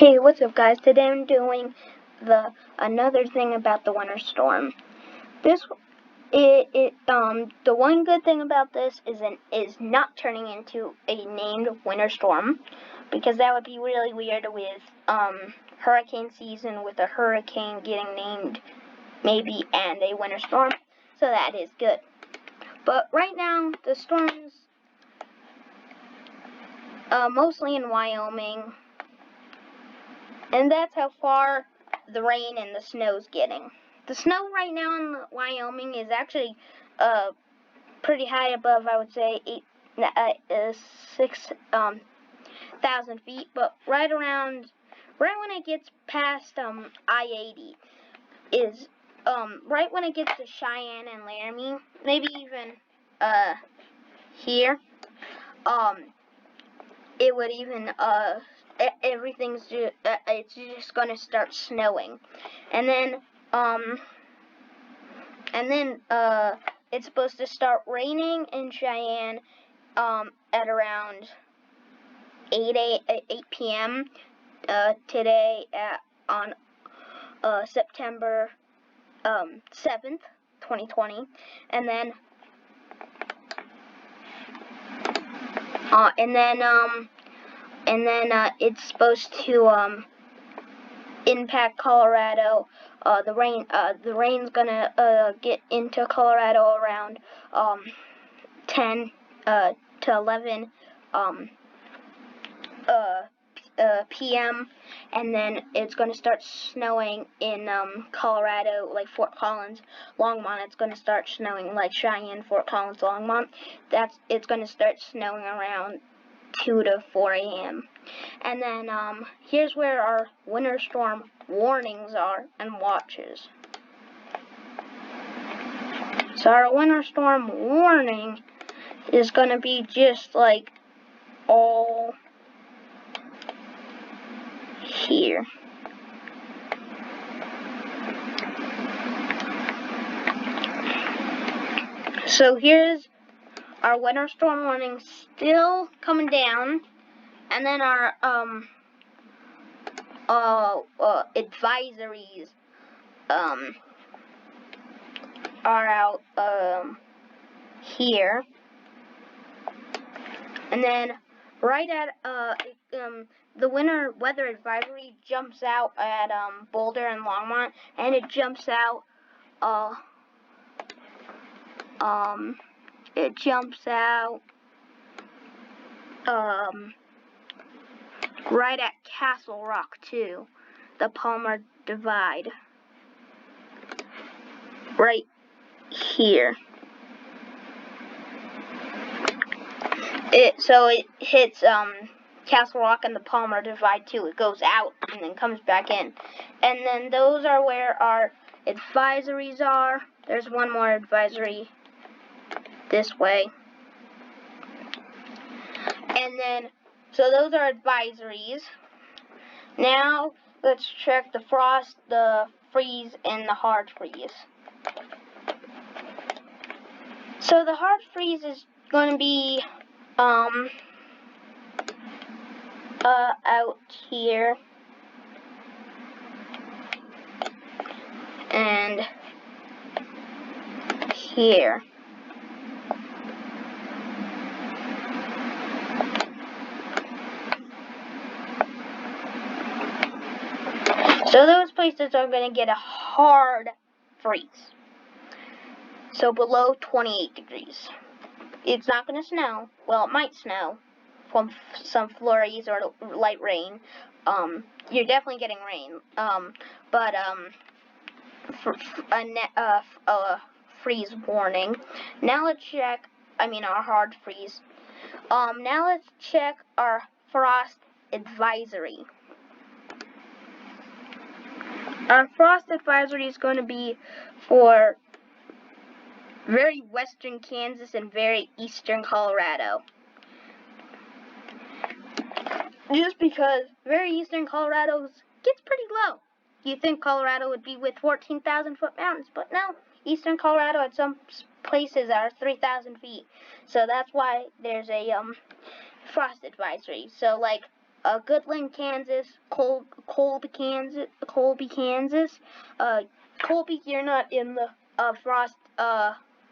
Hey, what's up, guys? Today I'm doing another thing about the winter storm. The one good thing about this is not turning into a named winter storm, because that would be really weird with hurricane season, with a hurricane getting named maybe and a winter storm. So that is good. But right now the storm's mostly in Wyoming. And that's how far the rain and the snow's getting. The snow right now in Wyoming is actually pretty high above, I would say, 6,000 feet. But right when it gets past I-80 is right when it gets to Cheyenne and Laramie, maybe even here, it would even it's just gonna start snowing, and then it's supposed to start raining in Cheyenne at around 8 p.m. Today on September 7th, 2020, and then it's supposed to impact Colorado. The rain's gonna get into Colorado around 10 to 11 p.m. and then it's gonna start snowing in Colorado, like Fort Collins, Longmont. It's gonna start snowing like Cheyenne, Fort Collins, Longmont. It's gonna start snowing around 2 to 4 a.m. And then here's where our winter storm warnings are and watches. So our winter storm warning is going to be just like all here. So here's our winter storm warning still coming down, and then our advisories are out here, and then right at the winter weather advisory jumps out at Boulder and Longmont, and it jumps out right at Castle Rock too, the Palmer Divide, right here. So it hits Castle Rock and the Palmer Divide too. It goes out and then comes back in. And then those are where our advisories are. There's one more advisory this way. And then, so those are advisories. Now, let's check the frost, the freeze, and the hard freeze. So the hard freeze is going to be out here and here. So those places are going to get a hard freeze. So below 28 degrees. It's not going to snow. Well, it might snow from some flurries or light rain. You're definitely getting rain. But for a freeze warning. Now let's check. Our hard freeze. Now let's check our frost advisory. Our frost advisory is going to be for very western Kansas and very eastern Colorado. Just because very eastern Colorado gets pretty low. You think Colorado would be with 14,000 foot mountains, but no. Eastern Colorado at some places are 3,000 feet. So that's why there's a frost advisory. So like Goodland, Kansas, Colby, Kansas. Colby, you're not in the frost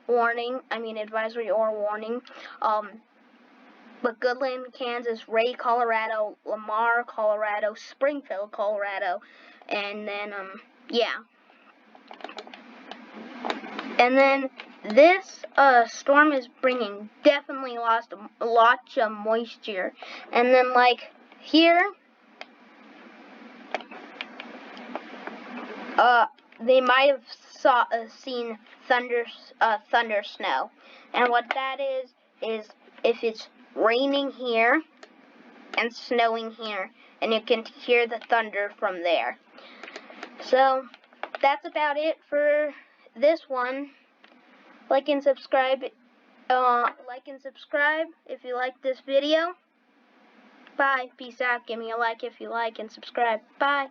warning. I mean advisory or warning. But Goodland, Kansas, Ray, Colorado, Lamar, Colorado, Springfield, Colorado, and then yeah. And then this storm is bringing definitely lots of moisture. And then like here, they might have seen thunder snow. And what that is if it's raining here and snowing here, and you can hear the thunder from there. So that's about it for this one. Like and subscribe if you like this video. Bye. Peace out. Give me a like if you like and subscribe. Bye.